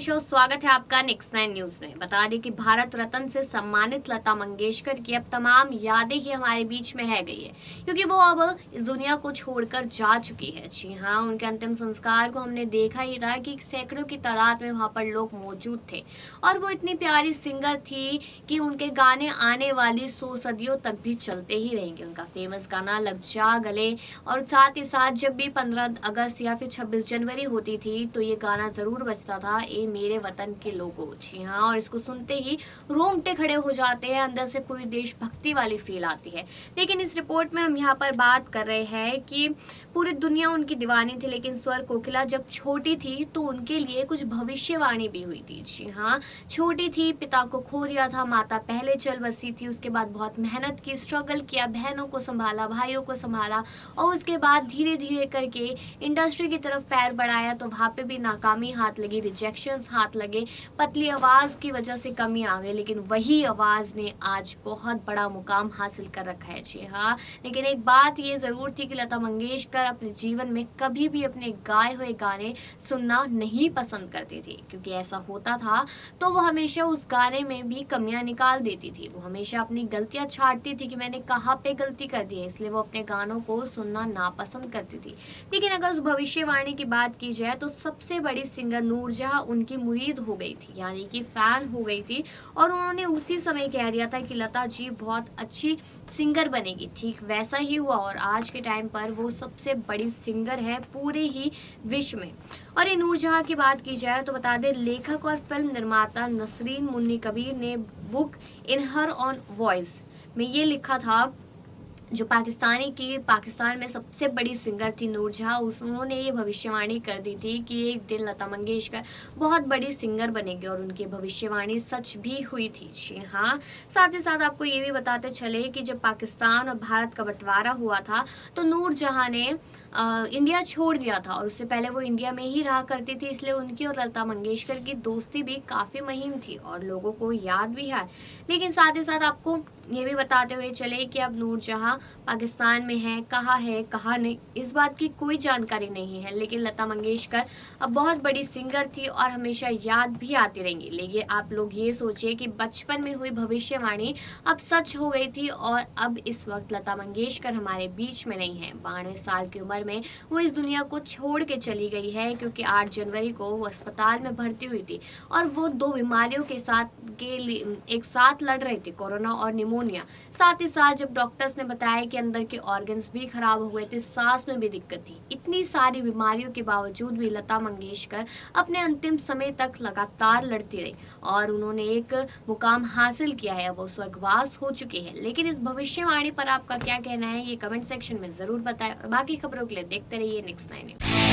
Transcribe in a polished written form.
रमेश और स्वागत है आपका नेक्स्ट 9 न्यूज में। बता दें कि भारत रत्न से सम्मानित लता मंगेशकर की अब तमाम यादें ही हमारे बीच में रह गई है, क्योंकि वो अब इस दुनिया को छोड़कर जा चुकी है। जी हाँ, उनके अंतिम संस्कार को हमने देखा ही था कि सैकड़ों की तादाद में वहां पर लोग मौजूद थे और वो इतनी प्यारी सिंगर थी कि उनके गाने आने वाली 100 सदियों तक भी चलते ही रहेंगे। उनका फेमस गाना लग जा गले, और साथ ही साथ जब भी 15 अगस्त या फिर 26 जनवरी होती थी तो ये गाना जरूर बजता था, ए मेरे वतन के लोगों। जी हाँ, और इसको सुनते ही रोंगटे खड़े हो जाते हैं, अंदर से पूरी देशभक्ति वाली फील आती है। लेकिन इस रिपोर्ट में हम यहाँ पर बात कर रहे हैं कि पूरी दुनिया उनकी दीवानी थी, लेकिन स्वर कोकिला जब छोटी थी तो उनके लिए कुछ भविष्यवाणी भी हुई थी। जी हाँ, छोटी थी, पिता को खो दिया था, माता पहले चल बसी थी, उसके बाद बहुत मेहनत की, स्ट्रगल किया, बहनों को संभाला, भाइयों को संभाला, और उसके बाद धीरे धीरे करके इंडस्ट्री की तरफ पैर बढ़ाया तो वहाँ पे भी नाकामी हाथ लगी, रिजेक्शंस हाथ लगे, पतली आवाज की वजह से कमी आ गई, लेकिन वही आवाज ने आज बहुत बड़ा मुकाम हासिल कर रखा है। जी हाँ, लेकिन एक बात ये जरूर थी कि लता मंगेशकर अपने जीवन में कभी भी अपने गाए हुए गाने सुनना नहीं पसंद करती थी, क्योंकि ऐसा होता था तो वो हमेशा उस गाने में भी कमियां निकाल देती थी। वो हमेशा अपनी गलतियां छांटती थी कि मैंने कहाँ पे गलती कर दी है, इसलिए वो अपने गानों को सुनना नापसंद करती थी। लेकिन अगर उस भविष्यवाणी की बात की जाए तो सबसे बड़ी सिंगर नूरजहां उनकी मुरीद हो गई थी, यानी कि फैन हो गई थी, और उन्होंने उसी समय कह दिया था कि लता जी बहुत अच्छी सिंगर बनेगी। ठीक वैसा ही हुआ, और आज के टाइम पर वो सबसे बड़ी सिंगर है पूरे ही विश्व में। और ये नूरजहां की बात की जाए तो बता दें, लेखक और फिल्म निर्माता नसरीन मुन्नी कबीर ने book in her on voice में ये लिखा था, जो पाकिस्तान में सबसे बड़ी सिंगर थी नूरजहां, उन्होंने ये भविष्यवाणी कर दी थी कि एक दिन लता मंगेशकर बहुत बड़ी सिंगर बनेगी, और उनकी भविष्यवाणी सच भी हुई थी। जी हाँ, साथ ही साथ आपको ये भी बताते चले कि जब पाकिस्तान और भारत का बंटवारा हुआ था तो नूरजहां ने इंडिया छोड़ दिया था, और उससे पहले वो इंडिया में ही रहा करती थी, इसलिए उनकी और लता मंगेशकर की दोस्ती भी काफी महीन थी और लोगों को याद भी है। लेकिन साथ ही साथ आपको ये भी बताते हुए चले कि अब नूरजहां पाकिस्तान में है, कहाँ नहीं, इस बात की कोई जानकारी नहीं है। लेकिन लता मंगेशकर अब बहुत बड़ी सिंगर थी और हमेशा याद भी आती रहेंगी। लेकिन आप लोग ये सोचिए कि बचपन में हुई भविष्यवाणी अब सच हो गई थी, और अब इस वक्त लता मंगेशकर हमारे बीच में नहीं है। 92 साल की उम्र में वो इस दुनिया को छोड़ के चली गई है, क्योंकि 8 जनवरी को वो अस्पताल में भर्ती हुई थी, और वो 2 बीमारियों एक साथ लड़ रही थी, कोरोना और निमोनिया। साथ ही साथ जब डॉक्टर्स ने बताया कि अंदर के ऑर्गन्स भी खराब हो गए थे, सांस में भी दिक्कत थी, इतनी सारी बीमारियों के बावजूद भी लता मंगेशकर अपने अंतिम समय तक लगातार लड़ती रही, और उन्होंने एक मुकाम हासिल किया है। वो स्वर्गवास हो चुकी है। लेकिन इस भविष्यवाणी पर आपका क्या कहना है, ये कमेंट सेक्शन में जरूर बताएं, और बाकी खबरों के लिए देखते रहिए नेक्स्ट 9।